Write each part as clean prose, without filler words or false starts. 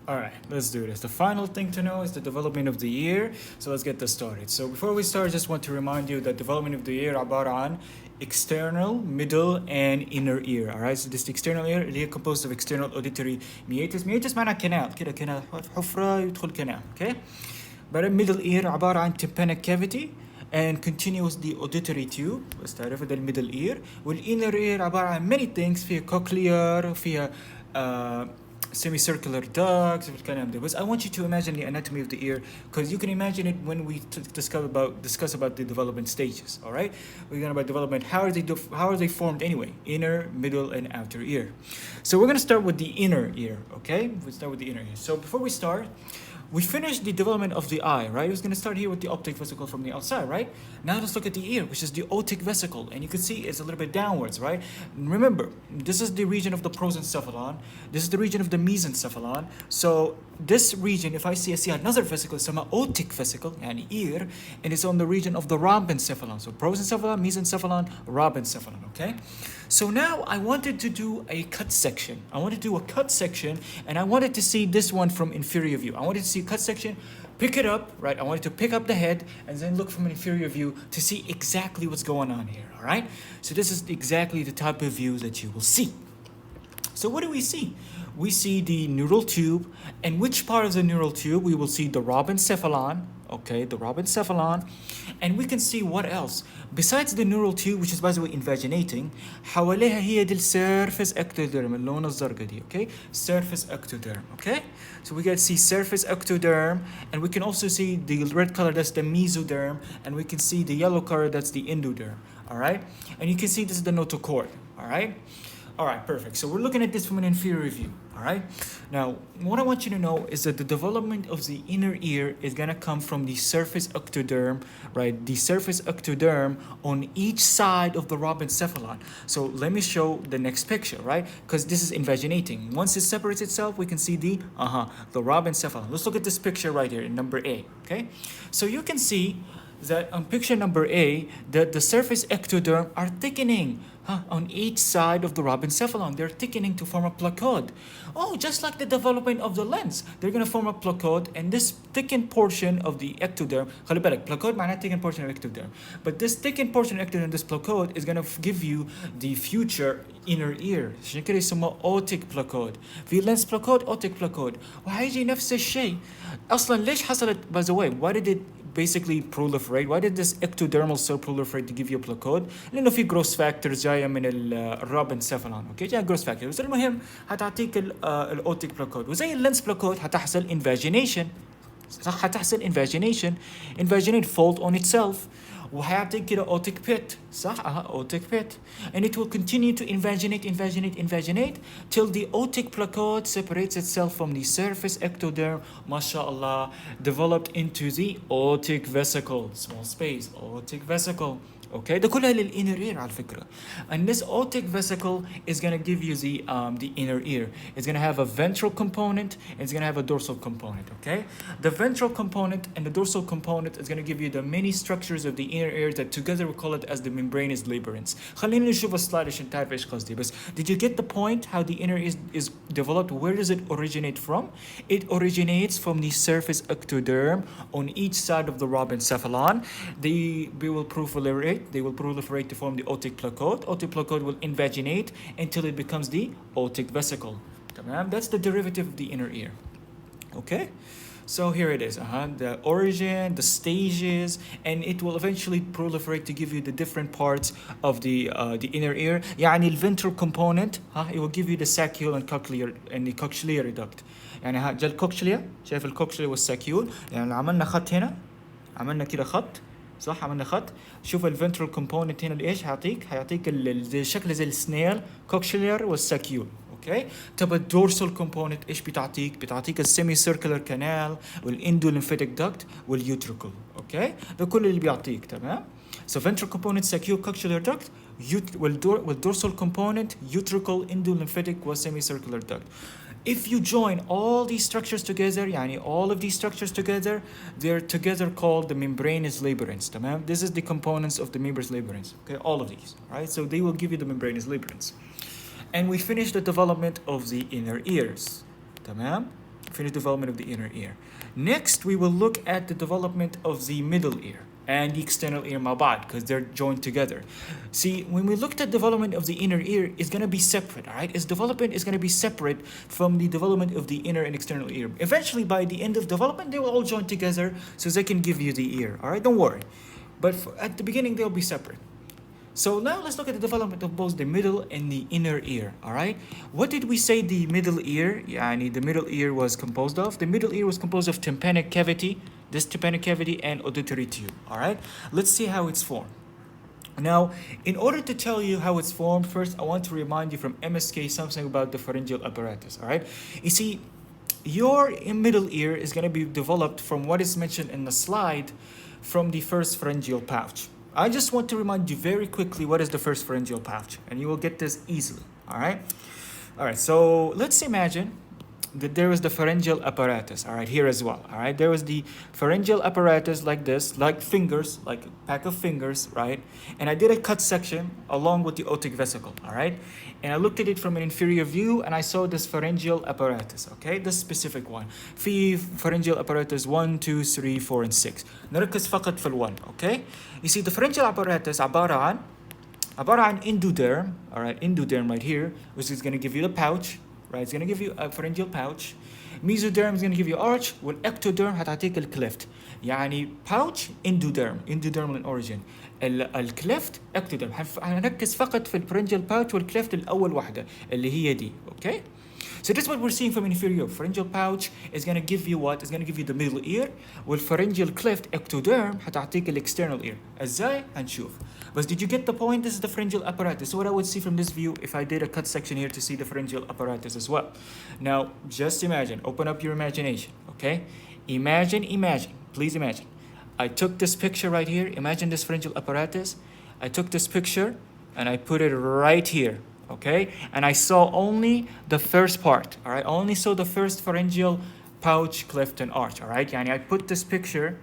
All right, let's do this. The final thing to know is the development of the ear. So let's get this started. So before we start, I just want to remind you that development of the ear عبارة عن external, middle, and inner ear. All right, so this external ear اللي هي composed of external auditory meatus. Meatus معناها canal كده canal حفرة يدخل canal. Okay. But a middle ear عبارة عن tympanic cavity and continuous the auditory tube. بس تعرفوا ده الميدل ear. والinner ear عبارة عن many things. فيها cochlear فيها semicircular ducts والكلام ده. But I want you to imagine the anatomy of the ear because you can imagine it when we discuss about the development stages. All right, we're going about development. How are they formed anyway? Inner, middle, and outer ear. So we're going to start with the inner ear. Okay, we start with the inner ear. So before we start, we finished the development of the eye, right? We're going to start here with the optic vesicle from the outside, right? Now let's look at the ear, which is the otic vesicle. And you can see it's a little bit downwards, right? Remember, this is the region of the prosencephalon. This is the region of the mesencephalon. So this region, if I see another vesicle, it's an otic vesicle, and ear, and it's on the region of the rhombencephalon. So prosencephalon, mesencephalon, rhombencephalon, okay? So now I wanted to do a cut section. I wanted to do a cut section, and I wanted to see this one from inferior view. I wanted to see cut section, pick it up, right? I wanted to pick up the head and then look from an inferior view to see exactly what's going on here, all right? So this is exactly the type of view that you will see. So what do we see? We see the neural tube, and which part of the neural tube? We will see the rhombencephalon, okay, the rhombencephalon, and we can see what else? Besides the neural tube, which is by the way invaginating, حواليها هي دي surface ectoderm اللون الزرقاء دي, okay? Surface ectoderm, okay? So we can see surface ectoderm, and we can also see the red color, that's the mesoderm, and we can see the yellow color, that's the endoderm, all right? And you can see this is the notochord, all right? All right, perfect. So we're looking at this from an inferior view, all right? Now, what I want you to know is that the development of the inner ear is going to come from the surface ectoderm, right? The surface ectoderm on each side of the rhombencephalon. So let me show the next picture, right? Because this is invaginating. Once it separates itself, we can see the rhombencephalon. Let's look at this picture right here in number A, okay? So you can see that on picture number A, that the surface ectoderm are thickening on each side of the rhombencephalon. They're thickening to form a placode. Oh, just like the development of the lens. They're going to form a placode, and this thickened portion of the ectoderm, خلي بالك, placode معناها thickened portion of ectoderm. But this thickened portion of ectoderm, this placode, is going to give you the future inner ear. عشان كده يسمى otic placode. في lens placode, otic placode. وهيجي نفس الشيء. أصلا ليش حصلت, by the way, why did it basically proliferate? Why did this ectodermal cell proliferate to give you a placode? لأنه في growth factors جاية من الرابنسيفالون، اوكي؟ جاية growth factors. بس المهم هتعطيك الاوتيك placode، وزي اللينس placode هتحصل invagination، صح؟ هتحصل invaginate fold on itself، وهيعطيك كده otic pit، صح؟ otic pit، and it will continue to invaginate till the otic placode separates itself from the surface ectoderm. MashaAllah, developed into the otic vesicle. Small space, otic vesicle. Okay, ده كلها للinner ear على فكرة. And this otic vesicle is gonna give you the inner ear. It's gonna have a ventral component, and it's gonna have a dorsal component. Okay, the ventral component and the dorsal component is gonna give you the many structures of the inner ear that together we call it as the membranous labyrinths. خلينا نشوف السلايد عشان تعرف إيش قصدي. بس did you get the point how the inner ear is developed? Where does it originate from? It originates from the surface ectoderm on each side of the rhombencephalon. They will proliferate to form the otic placode. Otic placode will invaginate until it becomes the otic vesicle. That's the derivative of the inner ear. Okay, so here it is. The origin, the stages, and it will eventually proliferate to give you the different parts of the inner ear. يعني الventral component, it will give you the saccule and the cochlear duct. يعني جا الكوكشليا، شايف الكوكشليا والساكيول، يعني عملنا خط هنا، عملنا كده خط، صح؟ عملنا خط. شوف الفنترال كومبوننت هنا ايش هيعطيك الشكل زي السنيل، كوكشلير والساكيول، اوكي؟ طب الدورسال كومبوننت ايش بتعطيك السيمي سيركلر كانال والاندوليمفاتيك داكت واليوتريكل، اوكي؟ ده كل اللي بيعطيك، تمام؟ So ventral component saccule cochlear duct, with dorsal component utricle endolymphatic was semicircular duct. If you join all these structures together, يعني all of these structures together, they're together called the membranous labyrinths. تمام? This is the components of the membranous labyrinths. Okay, all of these, right? So they will give you the membranous labyrinths. And we finished the development of the inner ears. تمام? Finish development of the inner ear. Next, we will look at the development of the middle ear and the external ear مع بعض because they're joined together. See, when we looked at development of the inner ear, it's going to be separate, all right? Its development is going to be separate from the development of the inner and external ear. Eventually, by the end of development, they will all join together so they can give you the ear, all right? Don't worry. But at the beginning, they'll be separate. So now let's look at the development of both the middle and the inner ear, all right? What did we say the middle ear, the middle ear was composed of? The middle ear was composed of tympanic cavity, this tympanic cavity, and auditory tube, all right? Let's see how it's formed. Now, in order to tell you how it's formed, first I want to remind you from MSK something about the pharyngeal apparatus, all right? You see, your middle ear is going to be developed from what is mentioned in the slide from the first pharyngeal pouch. I just want to remind you very quickly what is the first pharyngeal pouch, and you will get this easily, all right? All right, so let's imagine that there was the pharyngeal apparatus, all right, here as well, all right? There was the pharyngeal apparatus like this, like fingers, like a pack of fingers, right? And I did a cut section along with the otic vesicle, all right? And I looked at it from an inferior view and I saw this pharyngeal apparatus, okay? This specific one. في pharyngeal apparatus 1, 2, 3, 4, and 6. نركز فقط في ال1, okay? You see, the pharyngeal apparatus عبارة عن endoderm, all right, endoderm right here, which is going to give you the pouch, right? It's going to give you a pharyngeal pouch. Mesoderm is going to give you arch, والectoderm هتعطيك الcleft. يعني pouch endodermal in origin. الcleft ectoderm. هنركز فقط في الpharyngeal pouch والcleft الأول واحدة اللي هي دي, okay? So this is what we're seeing from inferior. Pharyngeal pouch is going to give you what? It's going to give you the middle ear. والpharyngeal cleft ectoderm هتعطيك external ear. ازاي؟ هنشوف. But did you get the point? This is the pharyngeal apparatus. So what I would see from this view if I did a cut section here to see the pharyngeal apparatus as well. Now, just imagine. Open up your imagination, okay? Imagine. Please imagine. I took this picture right here. Imagine this pharyngeal apparatus. I took this picture and I put it right here. Okay, and I saw only the first part, all right? I only saw the first pharyngeal pouch, cleft, and arch, all right? Yani I put this picture,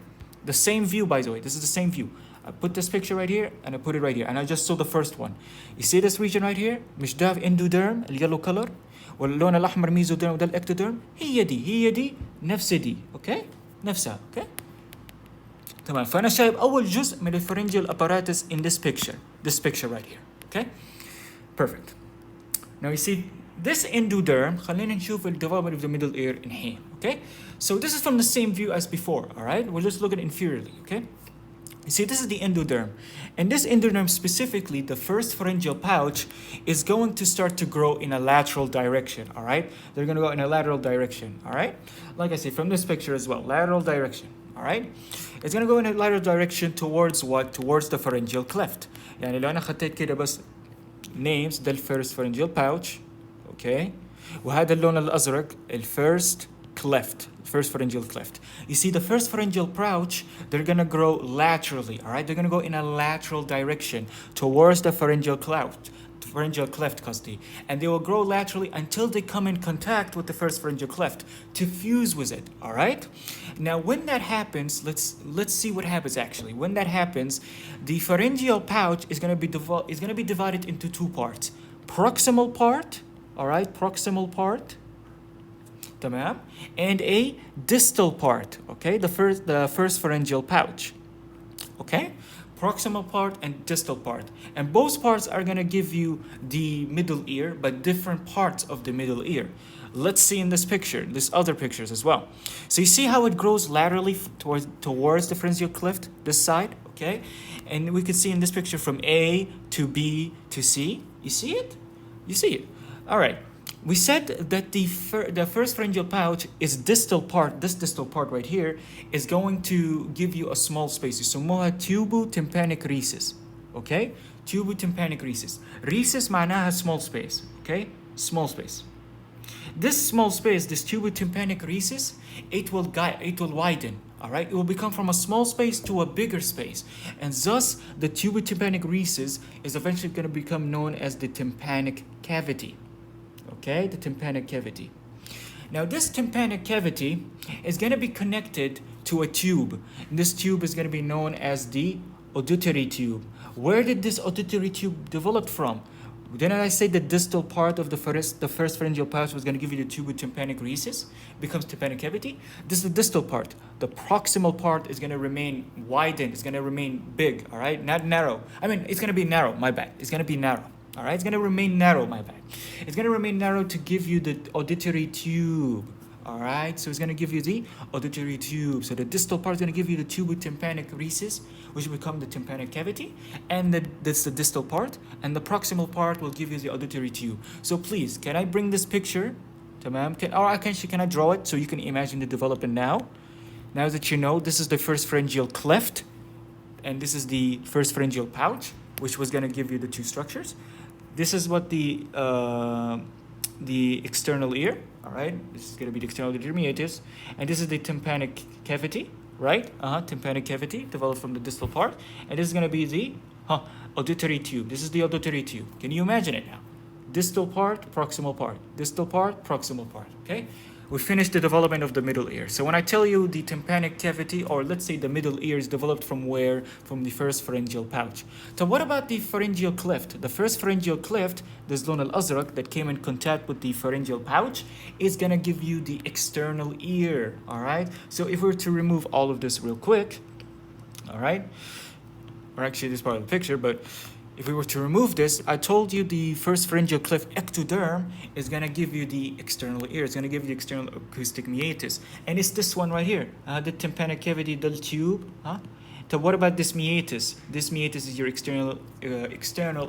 the same view, by the way, this is the same view. I put this picture right here, and I put it right here, and I just saw the first one. You see this region right here? مش ده endoderm, اليلو color, واللون الأحمر mesoderm وده الectoderm. هي دي نفس دي, okay? نفسها, okay? تمام, فأنا شايف أول جزء من الpharyngeal apparatus in this picture right here, okay? Perfect. Now you see this endoderm, خلينا نشوف the development of the middle ear in here, okay? So this is from the same view as before, all right? We'll just look at it inferiorly, okay? You see, this is the endoderm. And this endoderm specifically, the first pharyngeal pouch, is going to start to grow in a lateral direction, all right? They're going to go in a lateral direction, all right? Like I say, from this picture as well, lateral direction, all right? It's going to go in a lateral direction towards what? Towards the pharyngeal cleft. يعني لو أنا خطيت كده بس names ده الفيرست pharyngeal pouch, okay? وهذا اللون الأزرق الفيرست cleft, first pharyngeal cleft. You see, the first pharyngeal pouch, they're gonna grow laterally, all right? They're gonna go in a lateral direction towards the pharyngeal cleft, قصدي, and they will grow laterally until they come in contact with the first pharyngeal cleft to fuse with it, all right? Now, when that happens, let's see what happens actually. When that happens, the pharyngeal pouch is gonna be divided into two parts: proximal part, all right, proximal part, تمام, and a distal part, okay, the first pharyngeal pouch, okay, proximal part and distal part, and both parts are going to give you the middle ear, but different parts of the middle ear. Let's see in this picture, this other pictures as well. So you see how it grows laterally towards the pharyngeal cleft, this side, okay, and we can see in this picture from A to B to C. You see it? You see it. All right. We said that the first pharyngeal pouch is distal part. This distal part right here is going to give you a small space. يسموها tubo-tympanic rhesus. Okay? Tubo-tympanic rhesus. Rhesus معناها small space. Okay? Small space. This small space, this tubo-tympanic rhesus, it will widen. All right? It will become from a small space to a bigger space. And thus, the tubo-tympanic rhesus is eventually going to become known as the tympanic cavity. Okay, the tympanic cavity. Now, this tympanic cavity is going to be connected to a tube. And this tube is going to be known as the auditory tube. Where did this auditory tube develop from? Then I say the distal part of the first pharyngeal pouch was going to give you the tubotympanic rhesus, becomes tympanic cavity. This is the distal part. The proximal part is going to remain widened. It's going to remain big, all right? Not narrow. I mean, it's going to be narrow, my bad. It's going to be narrow, all right? It's going to remain narrow, my bad. It's going to remain narrow to give you the auditory tube. All right, so it's going to give you the auditory tube. So the distal part is going to give you the tubotympanic rhesus, which will become the tympanic cavity, and that's the distal part, and the proximal part will give you the auditory tube. So please, can I bring this picture? Tamam? Can I draw it so you can imagine the development now? Now that you know, this is the first pharyngeal cleft, and this is the first pharyngeal pouch, which was going to give you the two structures. This is what the external ear, all right? This is going to be the external auditory meatus, and this is the tympanic cavity, right? Tympanic cavity developed from the distal part, and this is going to be the auditory tube. This is the auditory tube. Can you imagine it now? Distal part, proximal part, distal part, proximal part, okay? We finished the development of the middle ear. So when I tell you the tympanic cavity, or let's say the middle ear is developed from where? From the first pharyngeal pouch. So what about the pharyngeal cleft? The first pharyngeal cleft, the zone al-azraq that came in contact with the pharyngeal pouch, is gonna give you the external ear, all right? So if we were to remove all of this real quick, all right? Or actually this part of the picture, but if we were to remove this, I told you the first pharyngeal cleft ectoderm is going to give you the external ear. It's going to give you the external acoustic meatus. And it's this one right here, the tympanic cavity, the tube. So what about this meatus? This meatus is your external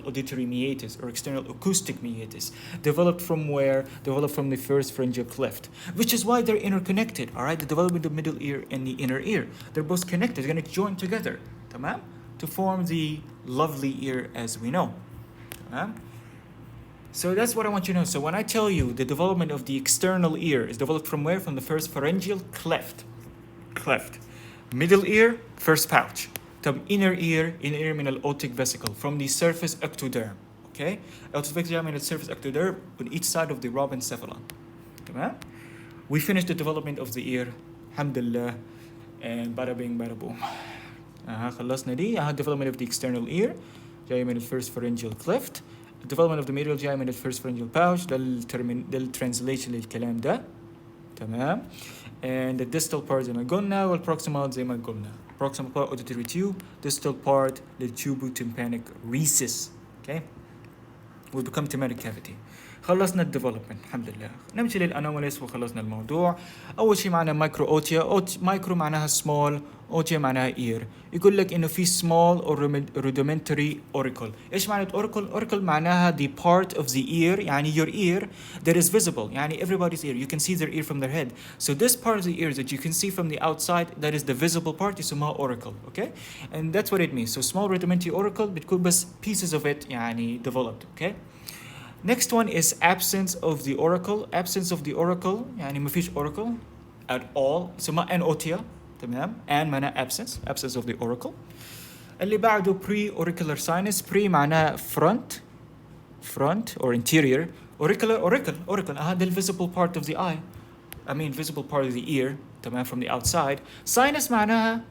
auditory meatus, or external acoustic meatus. Developed from where? Developed from the first pharyngeal cleft, which is why they're interconnected, all right? The development of the middle ear and the inner ear. They're both connected. They're going to join together, tamam? To form the lovely ear as we know. So that's what I want you to know. So when I tell you the development of the external ear is developed from where? From the first pharyngeal cleft. Middle ear, first pouch. Inner ear من الأوتيك vesicle, from the surface ectoderm. Okay? Otic vesicle من the surface ectoderm on each side of the rhobencephalon. تمام? We finished the development of the ear. Alhamdulillah. And bada bing, bada boom. خلصنا دي. development of the external ear جاي من first pharyngeal cleft. development of the middle جاي من first pharyngeal pouch. ده الترانسليشن للكلام ده. تمام. and the distal part زي ما قلنا والproximal زي ما قلنا. proximal part auditory tube, distal part the tubotympanic rhesus. Okay, will become tympanic cavity. خلصنا الديفلوبمنت الحمد لله. نمشي للانوماليز وخلصنا الموضوع. اول شيء معنا مايكرو اوتيا. مايكرو معناها سمول، اوتيا معناها اير. يقول لك انه في سمول or rudimentary auricle. ايش معنى اوريكل؟ اوريكل معناها the part of the ear، يعني your ear that is visible، يعني everybody's ear. You can see their ear from their head. So this part of the ear that you can see from the outside, that is the visible part، يسموها auricle. Okay? And that's what it means. So small rudimentary auricle بتكون بس pieces of it يعني developed. Okay? Next one is absence of the auricle. Absence of the auricle يعني ما فيش auricle at all. يسمى anotia. تمام. And معناها absence of the auricle. اللي بعده pre-auricular sinus. Pre معناها front or interior. Auricle. the visible part of the eye. I mean visible part of the ear. تمام. From the outside. Sinus معناها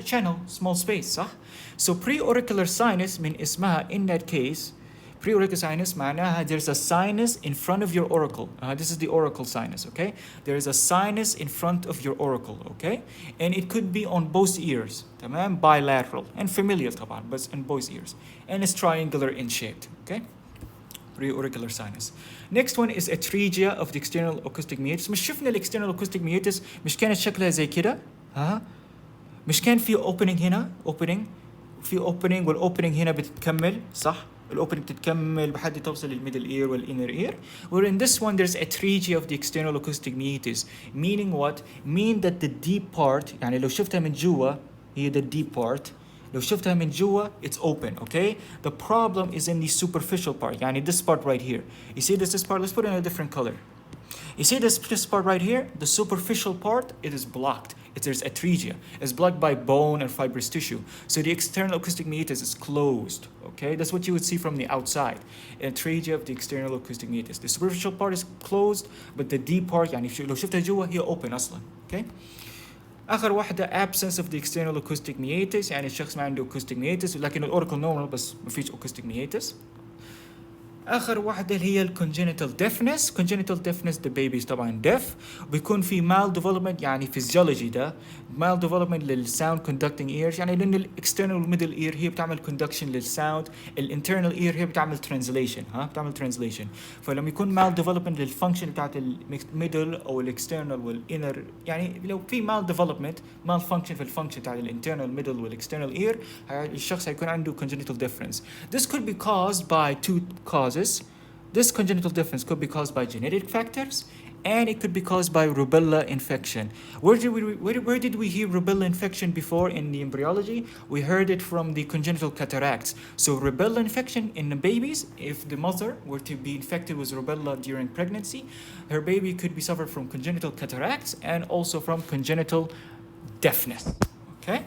channel, small space. صح? So pre-auricular sinus من اسمها in that case. Pre-auricular sinus معناها there's a sinus in front of your auricle. This is the auricle sinus, okay? There is a sinus in front of your auricle, okay? And it could be on both ears, تمام? Bilateral and familial طبعا, but in both ears. And it's triangular in shape, okay? Pre-auricular sinus. Next one is atresia of the external acoustic meatus. مش شفنا external acoustic meatus مش كانت شكلها زي كده؟ مش كان في opening هنا؟ في opening والopening هنا بتكمل صح؟ الاوبننج تتكمل بحد توصل للميدل اير والانر اير. Where in this one there's atresia of the external acoustic meatus. Meaning what? Mean that the deep part يعني لو شفتها من جوا هي the deep part. لو شفتها من جوا it's open, okay? The problem is in the superficial part يعني this part right here. You see this part? Let's put it in a different color. You see this part right here? The superficial part, it is blocked. There's atresia. It's blocked by bone and fibrous tissue. So the external acoustic meatus is closed. Okay, that's what you would see from the outside. Atresia of the external acoustic meatus. The superficial part is closed, but the deep part, يعني لو شفتها جوا هي open أصلا. Okay. آخر واحدة absence of the external acoustic meatus. يعني الشخص ما عنده acoustic meatus لكن الأوريكل normal بس ما فيش acoustic meatus. اخر واحده اللي هي الكونجنتال ديفنس. congenital deafness the babies طبعا deaf. بيكون في mal development يعني physiology ده mal development للsound conducting ears، يعني لان الاكسترنال middle ear هي بتعمل conduction للsound، الانترنال ear هي بتعمل translation، بتعمل translation. فلما يكون mal development للفانكشن بتاعت الميدل او الاكسترنال والانر، يعني لو في mal development mal function في الفانكشن بتاعت الانترنال middle والاكسترنال ear، الشخص هيكون عنده congenital difference. This could be caused by two causes. This congenital difference could be caused by genetic factors, and it could be caused by rubella infection. Where did we hear rubella infection before in the embryology? We heard it from the congenital cataracts. So rubella infection in the babies, if the mother were to be infected with rubella during pregnancy, her baby could be suffered from congenital cataracts and also from congenital deafness. Okay?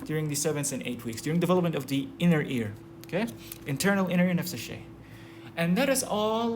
During the 7th and 8th weeks, during development of the inner ear. Okay? Internal inner ear نفس الشيء. And that is all